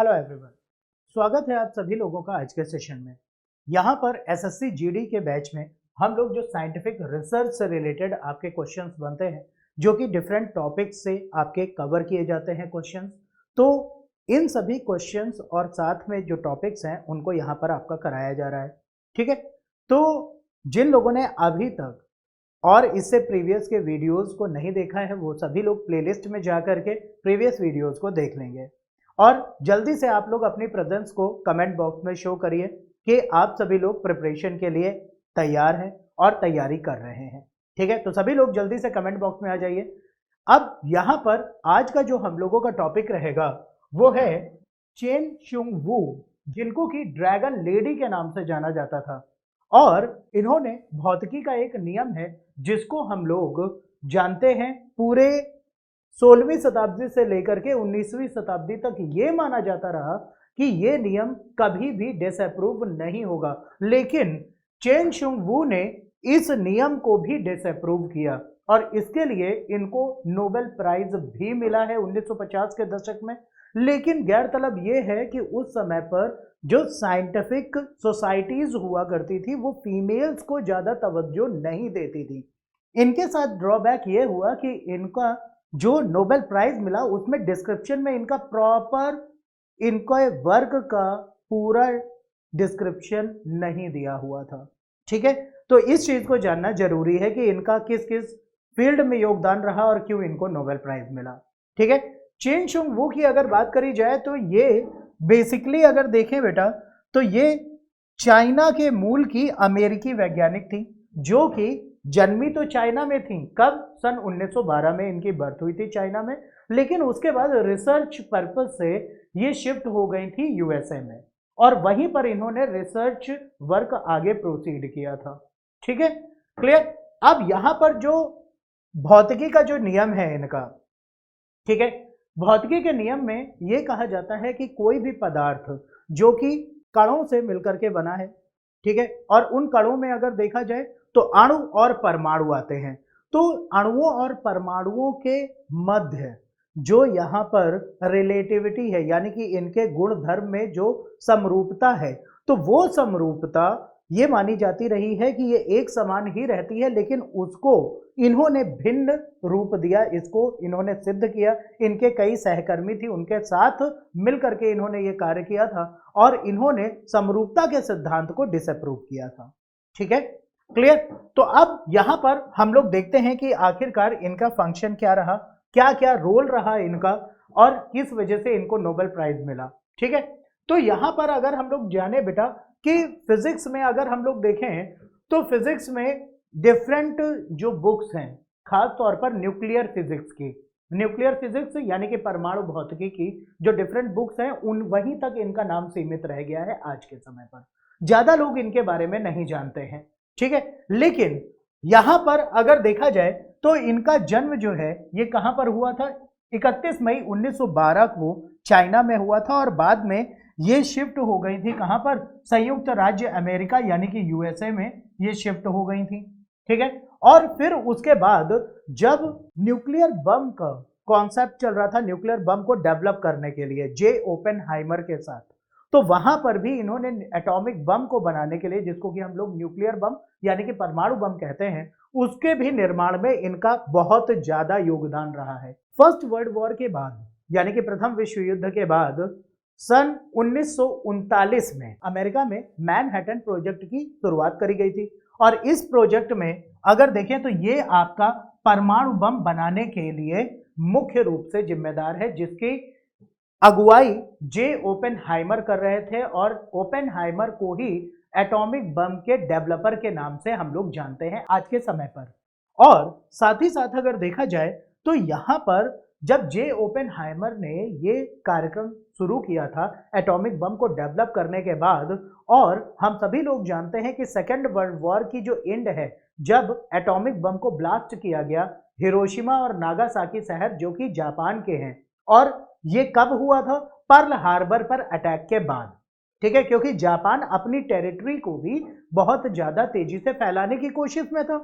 Hello everyone, स्वागत है आप सभी लोगों का आज के सेशन में। यहाँ पर एसएससी जीडी के बैच में हम लोग जो साइंटिफिक रिसर्च से रिलेटेड आपके क्वेश्चंस बनते हैं, जो कि डिफरेंट टॉपिक्स से आपके कवर किए जाते हैं क्वेश्चंस, तो इन सभी क्वेश्चंस और साथ में जो टॉपिक्स हैं उनको यहाँ पर आपका कराया जा रहा है। ठीक है, तो जिन लोगों ने अभी तक और इससे प्रीवियस के वीडियोस को नहीं देखा है वो सभी लोग प्लेलिस्ट में जा करके प्रीवियस वीडियोस को देख लेंगे और जल्दी से आप लोग अपनी प्रेजेंस को कमेंट बॉक्स में शो करिए कि आप सभी लोग प्रिपरेशन के लिए तैयार हैं और तैयारी कर रहे हैं। ठीक है, तो सभी लोग जल्दी से कमेंट बॉक्स में आ जाइए। अब यहाँ पर आज का जो हम लोगों का टॉपिक रहेगा वो है चेन शुंग वू, जिनको कि ड्रैगन लेडी के नाम से जाना जाता था। और इन्होंने भौतिकी का एक नियम है जिसको हम लोग जानते हैं पूरे 16वीं शताब्दी से लेकर के 19वीं शताब्दी तक ये माना जाता रहा कि ये नियम कभी भी डिसअप्रूव नहीं होगा, लेकिन चेन शुंग वू ने इस नियम को भी डिसअप्रूव किया और इसके लिए इनको नोबेल प्राइज भी मिला है 1950 के दशक में। लेकिन गैरतलब ये है कि उस समय पर जो साइंटिफिक सोसाइटीज हुआ करती थी वो फीमेल्स को ज्यादा तवज्जो नहीं देती थी। इनके साथ ड्रॉबैक ये हुआ कि इनका जो नोबेल प्राइज मिला उसमें डिस्क्रिप्शन में इनका प्रॉपर इनके वर्क का पूरा डिस्क्रिप्शन नहीं दिया हुआ था। ठीक है, तो इस चीज को जानना जरूरी है कि इनका किस किस फील्ड में योगदान रहा और क्यों इनको नोबेल प्राइज मिला। ठीक है, चेन शुंग वू की अगर बात करी जाए तो ये बेसिकली अगर देखें बेटा तो ये चाइना के मूल की अमेरिकी वैज्ञानिक थी जो कि जन्मी तो चाइना में थी। कब? सन 1912 में इनकी बर्थ हुई थी चाइना में, लेकिन उसके बाद रिसर्च पर्पस से ये शिफ्ट हो गई थी यूएसए में और वहीं पर इन्होंने रिसर्च वर्क आगे प्रोसीड किया था। ठीक है, क्लियर। अब यहां पर जो भौतिकी का जो नियम है इनका, ठीक है, भौतिकी के नियम में यह कहा जाता है कि कोई भी पदार्थ जो कि कणों से मिलकर के बना है, ठीक है, और उन कणों में अगर देखा जाए तो अणु और परमाणु आते हैं, तो अणुओं और परमाणुओं के मध्य जो यहाँ पर रिलेटिविटी है यानी कि इनके गुण धर्म में जो समरूपता है, तो वो समरूपता ये मानी जाती रही है कि ये एक समान ही रहती है, लेकिन उसको इन्होंने भिन्न रूप दिया, इसको इन्होंने सिद्ध किया। इनके कई सहकर्मी थी, उनके साथ मिलकर के इन्होंने ये कार्य किया था और इन्होंने समरूपता के सिद्धांत को डिसअप्रूव किया था। ठीक है, क्लियर। तो अब यहां पर हम लोग देखते हैं कि आखिरकार इनका फंक्शन क्या रहा, क्या क्या रोल रहा इनका और किस वजह से इनको नोबेल प्राइज मिला। ठीक है, तो यहां पर अगर हम लोग जाने बेटा कि फिजिक्स में अगर हम लोग देखें तो फिजिक्स में डिफरेंट जो बुक्स हैं, खास तौर पर न्यूक्लियर फिजिक्स की, न्यूक्लियर फिजिक्स यानी कि परमाणु भौतिकी की जो डिफरेंट बुक्स हैं उन वहीं तक इनका नाम सीमित रह गया है। आज के समय पर ज्यादा लोग इनके बारे में नहीं जानते हैं। ठीक है, लेकिन यहां पर अगर देखा जाए तो इनका जन्म जो है ये कहां पर हुआ था? 31 मई 1912 को चाइना में हुआ था और बाद में ये शिफ्ट हो गई थी कहां पर? संयुक्त राज्य अमेरिका यानी कि यूएसए में ये शिफ्ट हो गई थी। ठीक है, और फिर उसके बाद जब न्यूक्लियर बम का कॉन्सेप्ट चल रहा था, न्यूक्लियर बम को डेवलप करने के लिए जे ओपेनहाइमर के साथ, तो वहां पर भी इन्होंने एटॉमिक बम को बनाने के लिए, जिसको कि हम लोग न्यूक्लियर बम यानी कि परमाणु बम कहते हैं, उसके भी निर्माण में इनका बहुत ज्यादा योगदान रहा है। फर्स्ट वर्ल्ड वॉर के बाद यानी कि प्रथम विश्व युद्ध के बाद सन 1939 में अमेरिका में मैनहट्टन प्रोजेक्ट की शुरुआत करी गई थी और इस प्रोजेक्ट में अगर देखें तो ये आपका परमाणु बम बनाने के लिए मुख्य रूप से जिम्मेदार है, जिसकी अगुवाई जे ओपेनहाइमर कर रहे थे और ओपेनहाइमर को ही एटॉमिक बम के डेवलपर के नाम से हम लोग जानते हैं आज के समय पर। और साथ ही साथ अगर देखा जाए तो यहां पर जब जे ओपेनहाइमर ने ये कार्यक्रम शुरू किया था एटॉमिक बम को डेवलप करने के बाद, और हम सभी लोग जानते हैं कि सेकेंड वर्ल्ड वॉर की जो एंड है, जब एटॉमिक बम को ब्लास्ट किया गया हिरोशिमा और नागासाकी शहर जो कि जापान के हैं, और ये कब हुआ था? पर्ल हार्बर पर अटैक के बाद। ठीक है, क्योंकि जापान अपनी टेरिटरी को भी बहुत ज्यादा तेजी से फैलाने की कोशिश में था।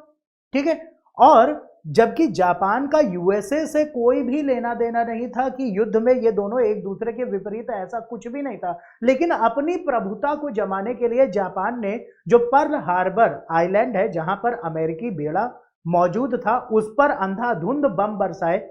ठीक है, और जबकि जापान का यूएसए से कोई भी लेना देना नहीं था कि युद्ध में ये दोनों एक दूसरे के विपरीत है, ऐसा कुछ भी नहीं था। लेकिन अपनी प्रभुता को जमाने के लिए जापान ने जो पर्ल हार्बर आइलैंड है जहां पर अमेरिकी बेड़ा मौजूद था उस पर अंधाधुंध बम बरसाए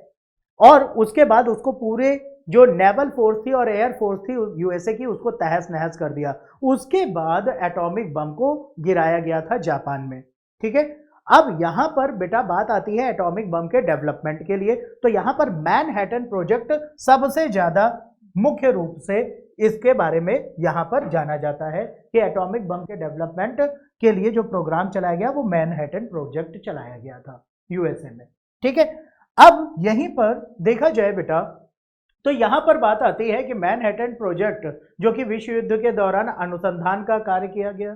और उसके बाद उसको पूरे जो नेवल फोर्स थी और एयर फोर्स थी यूएसए की उसको तहस नहस कर दिया। उसके बाद एटॉमिक बम को गिराया गया था जापान में। ठीक है, अब यहां पर बेटा बात आती है एटॉमिक बम के डेवलपमेंट के लिए। तो यहां पर मैनहट्टन प्रोजेक्ट सबसे ज्यादा मुख्य रूप से इसके बारे में यहां पर जाना जाता है कि एटॉमिक बम के डेवलपमेंट के लिए जो प्रोग्राम चलाया गया वो मैनहट्टन प्रोजेक्ट चलाया गया था यूएसए में। ठीक है, अब यहीं पर देखा जाए बेटा तो यहां पर बात आती है कि मैनहट्टन प्रोजेक्ट जो कि विश्व युद्ध के दौरान अनुसंधान का कार्य किया गया,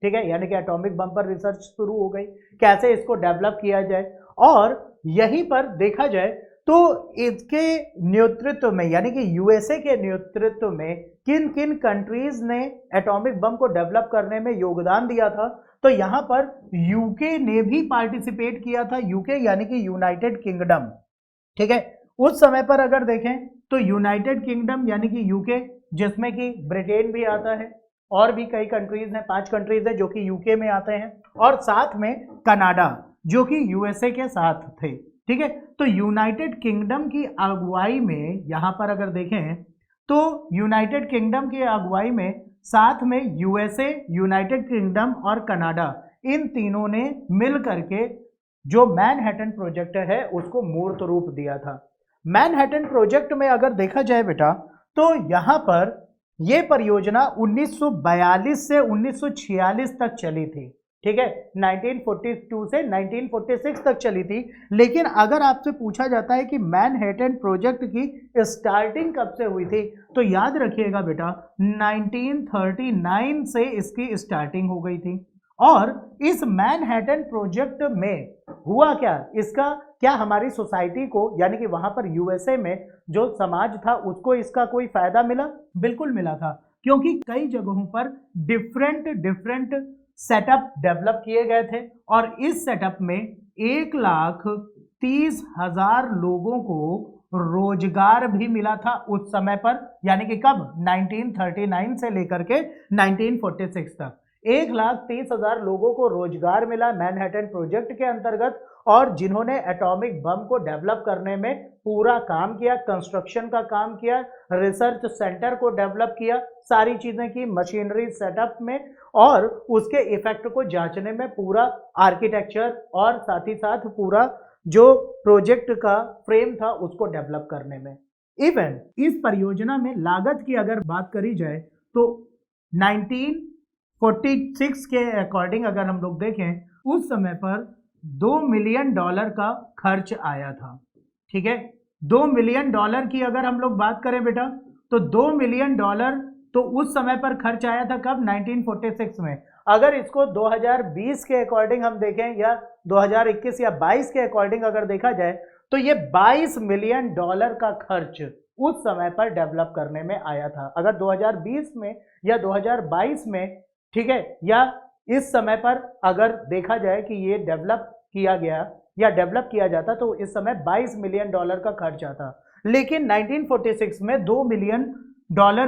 ठीक है, यानी कि एटॉमिक बम पर रिसर्च शुरू हो गई, कैसे इसको डेवलप किया जाए। और यहीं पर देखा जाए तो इसके नेतृत्व में यानी कि यूएसए के नेतृत्व में किन किन कंट्रीज ने एटॉमिक बम को डेवलप करने में योगदान दिया था, तो यहां पर यूके ने भी पार्टिसिपेट किया था। यूके यानी कि यूनाइटेड किंगडम। ठीक है, उस समय पर अगर देखें तो यूनाइटेड किंगडम यानी कि यूके, जिसमें कि ब्रिटेन भी आता है और भी कई कंट्रीज हैं, 5 कंट्रीज हैं जो कि यूके में आते हैं, और साथ में कनाडा जो कि यूएसए के साथ थे। ठीक है, तो यूनाइटेड किंगडम की अगुवाई में यहां पर अगर देखें तो यूनाइटेड किंगडम की अगुवाई में साथ में यूएसए, यूनाइटेड किंगडम और कनाडा, इन तीनों ने मिल करके जो मैनहट्टन प्रोजेक्ट है उसको मूर्त रूप दिया था। मैनहट्टन प्रोजेक्ट में अगर देखा जाए बेटा तो यहां पर यह परियोजना 1942 से 1946 तक चली थी। ठीक है, 1942 से 1946 तक चली थी। लेकिन अगर आपसे पूछा जाता है कि मैनहट्टन प्रोजेक्ट की स्टार्टिंग कब से हुई थी तो याद रखिएगा बेटा 1939 से इसकी स्टार्टिंग हो गई थी। और इस मैनहट्टन प्रोजेक्ट में हुआ क्या, इसका क्या हमारी सोसाइटी को यानी कि वहां पर यूएसए में जो समाज था उसको इसका कोई फायदा मिला? बिल्कुल मिला था, क्योंकि कई जगहों पर डिफरेंट सेटअप डेवलप किए गए थे और इस सेटअप में 1,30,000 लोगों को रोजगार भी मिला था उस समय पर, यानी कि कब, 1939 से लेकर के 1946 तक 1,30,000 लोगों को रोजगार मिला मैनहट्टन प्रोजेक्ट के अंतर्गत। और जिन्होंने एटॉमिक बम को डेवलप करने में पूरा काम किया, कंस्ट्रक्शन का काम किया, रिसर्च सेंटर को डेवलप किया, सारी चीजें की मशीनरी सेटअप में, और उसके इफेक्ट को जांचने में पूरा आर्किटेक्चर और साथ ही साथ पूरा जो प्रोजेक्ट का फ्रेम था उसको डेवलप करने में। इवन इस परियोजना में लागत की अगर बात करी जाए तो 1946 के अकॉर्डिंग अगर हम लोग देखें उस समय पर $2 मिलियन का खर्च आया था। ठीक है, $2 मिलियन की अगर हम लोग बात करें बेटा तो $2 मिलियन तो उस समय पर खर्च आया था कब, 1946 में। अगर इसको 2020 के अकॉर्डिंग हम देखें या 2021 या 22 के अकॉर्डिंग अगर देखा जाए तो ये $22 मिलियन का खर्च उस समय पर डेवलप करने में आया था। अगर 2020 में या 2022 में, ठीक है, या इस समय पर अगर देखा जाए कि ये डेवलप किया गया या डेवलप किया जाता तो इस समय $22 मिलियन का खर्च आता। लेकिन 1946 में $2 मिलियन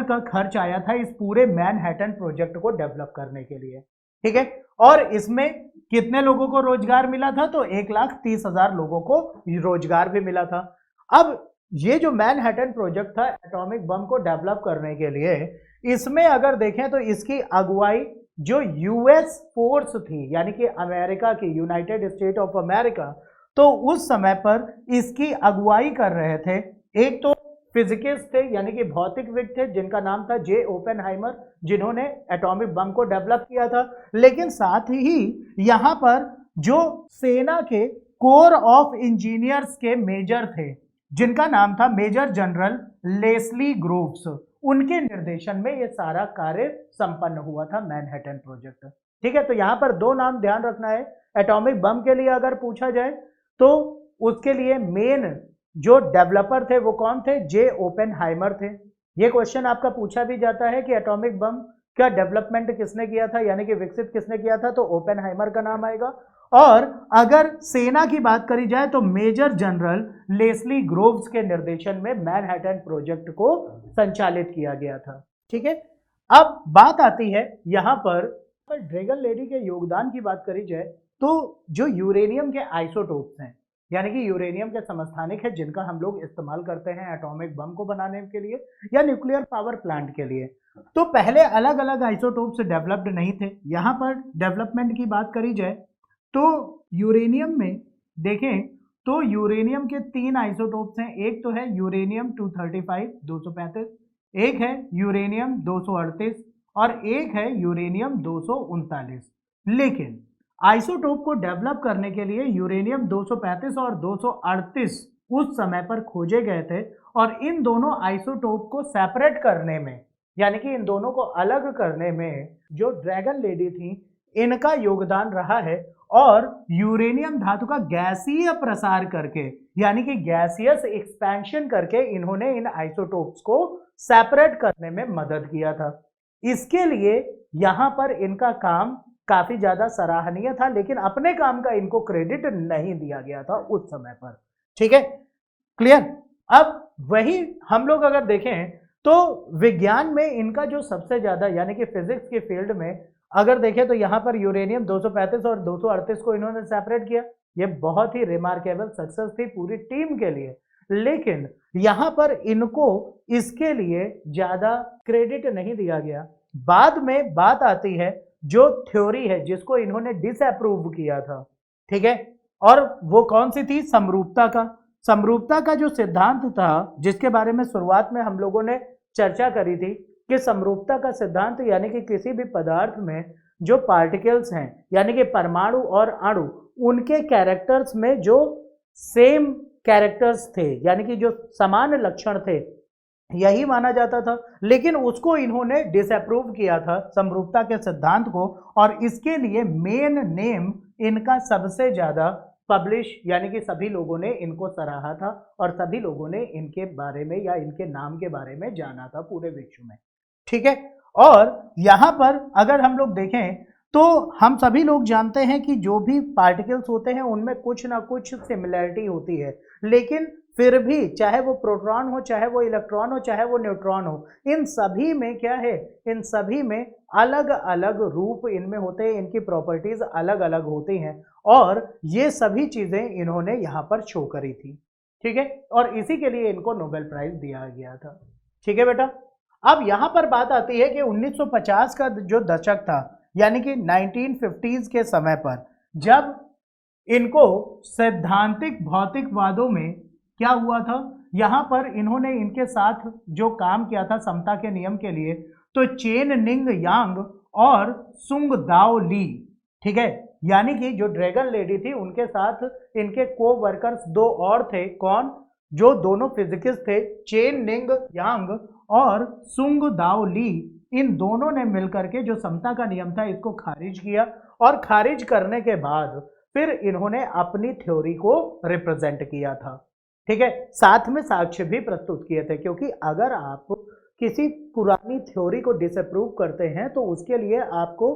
का खर्च आया था इस पूरे मैनहट्टन प्रोजेक्ट को डेवलप करने के लिए। ठीक है, और इसमें कितने लोगों को रोजगार मिला था, तो 1,30,000 लोगों को रोजगार भी मिला था। अब ये जो मैनहट्टन प्रोजेक्ट था एटॉमिक बम को डेवलप करने के लिए, इसमें अगर देखें तो इसकी अगुवाई जो यूएस फोर्स थी यानी कि अमेरिका की, यूनाइटेड स्टेट ऑफ अमेरिका, तो उस समय पर इसकी अगुवाई कर रहे थे एक तो फिजिकिस्ट थे यानी कि भौतिकविद थे जिनका नाम था जे ओपेनहाइमर, जिन्होंने एटॉमिक बम को डेवलप किया था। लेकिन साथ ही यहां पर जो सेना के कोर ऑफ इंजीनियर्स के मेजर थे जिनका नाम था मेजर जनरल लेस्ली ग्रोव्स, उनके निर्देशन में यह सारा कार्य संपन्न हुआ था मैनहट्टन प्रोजेक्ट। ठीक है, तो यहां पर 2 नाम ध्यान रखना है। एटॉमिक बम के लिए अगर पूछा जाए तो उसके लिए मेन जो डेवलपर थे वो कौन थे, जे ओपेनहाइमर थे। यह क्वेश्चन आपका पूछा भी जाता है कि एटॉमिक बम क्या डेवलपमेंट किसने किया था, यानी कि विकसित किसने किया था, तो ओपेनहाइमर का नाम आएगा। और अगर सेना की बात करी जाए तो मेजर जनरल लेस्ली ग्रोव्स के निर्देशन में मैनहट्टन प्रोजेक्ट को संचालित किया गया था। ठीक है, अब बात आती है यहां पर ड्रैगन लेडी के योगदान की बात करी जाए तो जो यूरेनियम के आइसोटोप्स हैं, यानी कि यूरेनियम के समस्थानिक है जिनका हम लोग इस्तेमाल करते हैं एटॉमिक बम को बनाने के लिए या न्यूक्लियर पावर प्लांट के लिए, तो पहले अलग अलग आइसोटोप्स डेवलप्ड नहीं थे। यहां पर डेवलपमेंट की बात करी जाए तो यूरेनियम में देखें तो यूरेनियम के 3 आइसोटोप्स हैं। एक तो है यूरेनियम 235 235, एक है यूरेनियम 238 और एक है यूरेनियम 239। लेकिन आइसोटोप को डेवलप करने के लिए यूरेनियम 235 और 238 उस समय पर खोजे गए थे और इन दोनों आइसोटोप को सेपरेट करने में, यानी कि इन दोनों को अलग करने में जो ड्रैगन लेडी थी इनका योगदान रहा है। और यूरेनियम धातु का गैसीय प्रसार करके, यानी कि गैसियस एक्सपेंशन करके इन्होंने इन आइसोटोप्स को सेपरेट करने में मदद किया था। इसके लिए यहां पर इनका काम काफी ज्यादा सराहनीय था, लेकिन अपने काम का इनको क्रेडिट नहीं दिया गया था उस समय पर। ठीक है, क्लियर। अब वही हम लोग अगर देखें तो विज्ञान में इनका जो सबसे ज्यादा, यानी कि फिजिक्स के फील्ड में अगर देखें तो यहां पर यूरेनियम 235 और 238 को इन्होंने सेपरेट किया। ये बहुत ही रिमार्केबल सक्सेस थी पूरी टीम के लिए, लेकिन यहां पर इनको इसके लिए ज्यादा क्रेडिट नहीं दिया गया। बाद में बात आती है जो थ्योरी है जिसको इन्होंने डिसअप्रूव किया था। ठीक है, और वो कौन सी थी, समरूपता का। समरूपता का जो सिद्धांत था जिसके बारे में शुरुआत में हम लोगों ने चर्चा करी थी कि समरूपता का सिद्धांत यानी कि किसी भी पदार्थ में जो पार्टिकल्स हैं, यानी कि परमाणु और अणु, उनके कैरेक्टर्स में जो सेम कैरेक्टर्स थे, यानी कि जो समान लक्षण थे, यही माना जाता था। लेकिन उसको इन्होंने डिसअप्रूव किया था समरूपता के सिद्धांत को, और इसके लिए मेन नेम इनका सबसे ज्यादा पब्लिश, यानी कि सभी लोगों ने इनको सराहा था और सभी लोगों ने इनके बारे में या इनके नाम के बारे में जाना था पूरे विश्व में। ठीक है, और यहां पर अगर हम लोग देखें तो हम सभी लोग जानते हैं कि जो भी पार्टिकल्स होते हैं उनमें कुछ ना कुछ सिमिलैरिटी होती है, लेकिन फिर भी चाहे वो प्रोटॉन हो, चाहे वो इलेक्ट्रॉन हो, चाहे वो न्यूट्रॉन हो, इन सभी में क्या है, इन सभी में अलग अलग रूप इनमें होते हैं, इनकी प्रॉपर्टीज अलग अलग होती हैं, और ये सभी चीजें इन्होंने यहाँ पर शो करी थी। ठीक है, और इसी के लिए इनको नोबेल प्राइज दिया गया था। ठीक है बेटा, अब यहां पर बात आती है कि 1950 का जो दशक था, यानी कि 1950s के समय पर जब इनको सैद्धांतिक भौतिकवादों में क्या हुआ था, यहां पर इन्होंने इनके साथ जो काम किया था समता के नियम के लिए, तो चेन निंग यांग और सुंग दाओ ली। ठीक है, यानी कि जो ड्रैगन लेडी थी उनके साथ इनके को वर्कर्स 2 और थे, कौन, जो दोनों फिजिकिस्ट थे, चेन निंग यांग और सुंग दाओ ली। इन दोनों ने मिलकर के जो समता का नियम था इसको खारिज किया, और खारिज करने के बाद फिर इन्होंने अपनी थ्योरी को रिप्रेजेंट किया था। ठीक है, साथ में साक्ष्य भी प्रस्तुत किए थे, क्योंकि अगर आप किसी पुरानी थ्योरी को डिसअप्रूव करते हैं तो उसके लिए आपको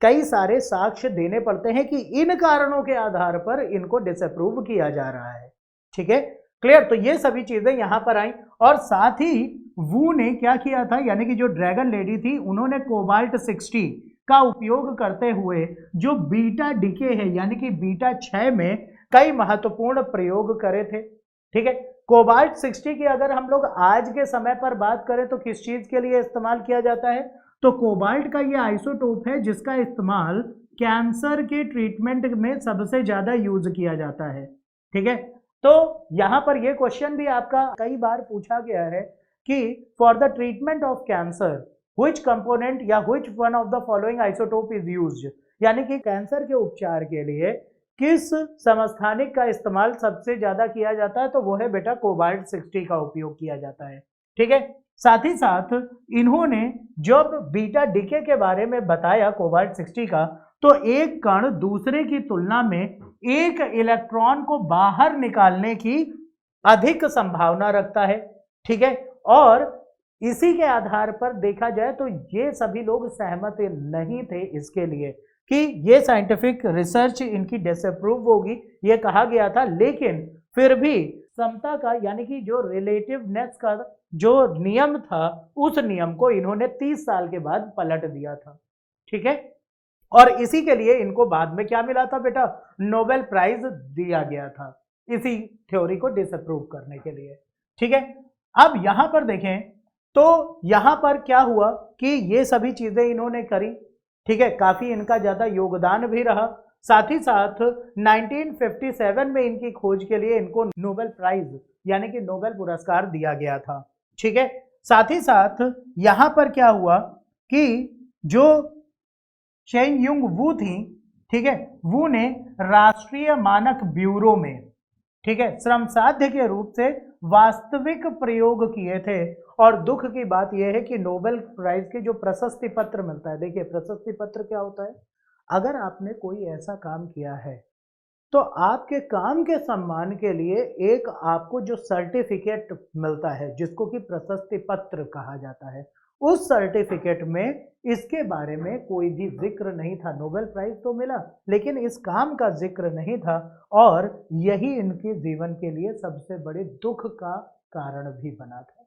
कई सारे साक्ष्य देने पड़ते हैं कि इन कारणों के आधार पर इनको डिसअप्रूव किया जा रहा है। ठीक है, क्लियर। तो ये सभी चीजें यहां पर आई, और साथ ही वू ने क्या किया था, यानी कि जो ड्रैगन लेडी थी उन्होंने कोबाल्ट 60 का उपयोग करते हुए जो बीटा डीके है, यानी कि बीटा 6 में कई महत्वपूर्ण प्रयोग करे थे। ठीक है, कोबाल्ट 60 की अगर हम लोग आज के समय पर बात करें तो किस चीज के लिए इस्तेमाल किया जाता है, तो कोबाल्ट का ये आइसोटोप है जिसका इस्तेमाल कैंसर के ट्रीटमेंट में सबसे ज्यादा यूज किया जाता है। ठीक है, तो यहां पर यह क्वेश्चन भी आपका कई बार पूछा गया है कि for the treatment of cancer which component या which one of the following isotope is used, यानी कि कैंसर के उपचार के लिए किस समस्थानिक का इस्तेमाल सबसे ज्यादा किया जाता है, तो वो है बेटा कोबाल्ट 60 का उपयोग किया जाता है। ठीक है, साथ ही साथ इन्होंने जब बीटा डीके के बारे में बताया कोबाल्ट 60 का, तो एक कण दूसरे की तुलना में एक इलेक्ट्रॉन को बाहर निकालने की अधिक संभावना रखता है। ठीक है, और इसी के आधार पर देखा जाए तो ये सभी लोग सहमत नहीं थे इसके लिए कि ये साइंटिफिक रिसर्च इनकी डिसअप्रूव होगी, ये कहा गया था। लेकिन फिर भी समता का यानी कि जो रिलेटिवनेस का जो नियम था, उस नियम को इन्होंने 30 साल के बाद पलट दिया था। ठीक है, और इसी के लिए इनको बाद में क्या मिला था बेटा, नोबेल प्राइज दिया गया था इसी थ्योरी को डिसअप्रूव करने के लिए। ठीक है, अब यहां पर देखें तो यहां पर क्या हुआ कि ये सभी चीजें इन्होंने करी। ठीक है, काफी इनका ज्यादा योगदान भी रहा। साथ ही साथ 1957 में इनकी खोज के लिए इनको नोबेल प्राइज यानी कि नोबेल पुरस्कार दिया गया था। ठीक है, साथ ही साथ यहां पर क्या हुआ कि जो चेन युंग वू थी, ठीक है, वू ने राष्ट्रीय मानक ब्यूरो में, ठीक है, श्रमसाध्य के रूप से वास्तविक प्रयोग किए थे। और दुख की बात यह है कि नोबेल प्राइज के जो प्रशस्ति पत्र मिलता है, देखिए प्रशस्ति पत्र क्या होता है, अगर आपने कोई ऐसा काम किया है तो आपके काम के सम्मान के लिए एक आपको जो सर्टिफिकेट मिलता है जिसको कि प्रशस्ति पत्र कहा जाता है, उस सर्टिफिकेट में इसके बारे में कोई भी जिक्र नहीं था। नोबेल प्राइज तो मिला लेकिन इस काम का जिक्र नहीं था, और यही इनके जीवन के लिए सबसे बड़े दुख का कारण भी बना था।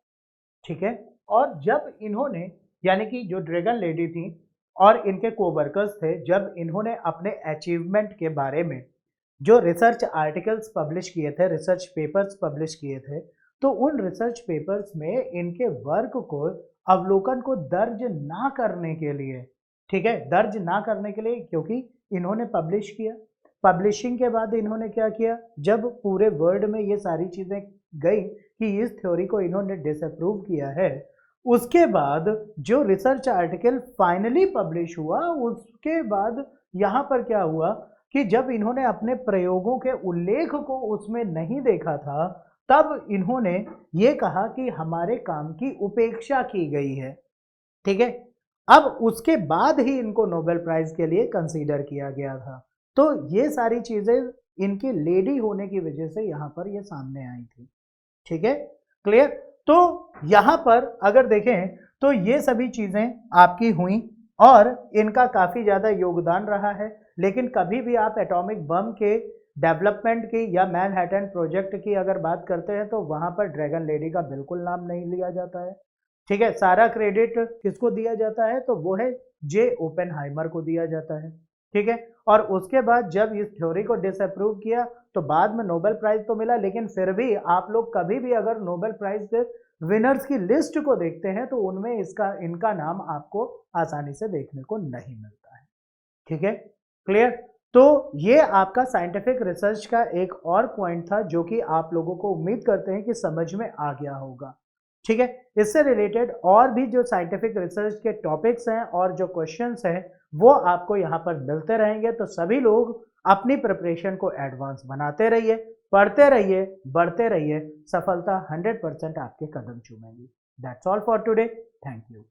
ठीक है, और जब इन्होंने यानी कि जो ड्रैगन लेडी थी और इनके कोवर्कर्स थे, जब इन्होंने अपने अचीवमेंट के बारे में जो रिसर्च आर्टिकल्स पब्लिश किए थे, रिसर्च पेपर्स पब्लिश किए थे, तो उन रिसर्च पेपर्स में इनके वर्क को अवलोकन को दर्ज ना करने के लिए, ठीक है, दर्ज ना करने के लिए, क्योंकि इन्होंने पब्लिश किया, पब्लिशिंग के बाद इन्होंने क्या किया, जब पूरे वर्ल्ड में ये सारी चीजें गई कि इस थ्योरी को इन्होंने डिसअप्रूव किया है, उसके बाद जो रिसर्च आर्टिकल फाइनली पब्लिश हुआ, उसके बाद यहाँ पर क्या हुआ कि जब इन्होंने अपने प्रयोगों के उल्लेख को उसमें नहीं देखा था, तब इन्होंने ये कहा कि हमारे काम की उपेक्षा की गई है। ठीक है, अब उसके बाद ही इनको नोबेल प्राइज के लिए कंसीडर किया गया था। तो ये सारी चीजें इनकी लेडी होने की वजह से यहाँ पर ये सामने आई थी। ठीक है, क्लियर। तो यहाँ पर अगर देखें तो ये सभी चीजें आपकी हुई और इनका काफी ज्यादा योगदान रहा है। लेकिन कभी भी आप एटॉमिक बम के डेवलपमेंट की या मैनहट्टन प्रोजेक्ट की अगर बात करते हैं तो वहां पर ड्रैगन लेडी का बिल्कुल नाम नहीं लिया जाता है। ठीक है, सारा क्रेडिट किसको दिया जाता है, तो वो है जे ओपेनहाइमर को दिया जाता है। ठीक है, और उसके बाद जब इस थ्योरी को डिसअप्रूव किया तो बाद में नोबेल प्राइज तो मिला, लेकिन फिर भी आप लोग कभी भी अगर नोबेल प्राइज के विनर्स की लिस्ट को देखते हैं तो उनमें इनका नाम आपको आसानी से देखने को नहीं मिलता है। ठीक है, क्लियर। तो ये आपका साइंटिफिक रिसर्च का एक और पॉइंट था जो कि आप लोगों को उम्मीद करते हैं कि समझ में आ गया होगा। ठीक है, इससे रिलेटेड और भी जो साइंटिफिक रिसर्च के टॉपिक्स हैं और जो क्वेश्चंस हैं वो आपको यहाँ पर मिलते रहेंगे। तो सभी लोग अपनी प्रिपरेशन को एडवांस बनाते रहिए, पढ़ते रहिए, बढ़ते रहिए, सफलता 100% आपके कदम चूमेगी। That's all for today, thank you.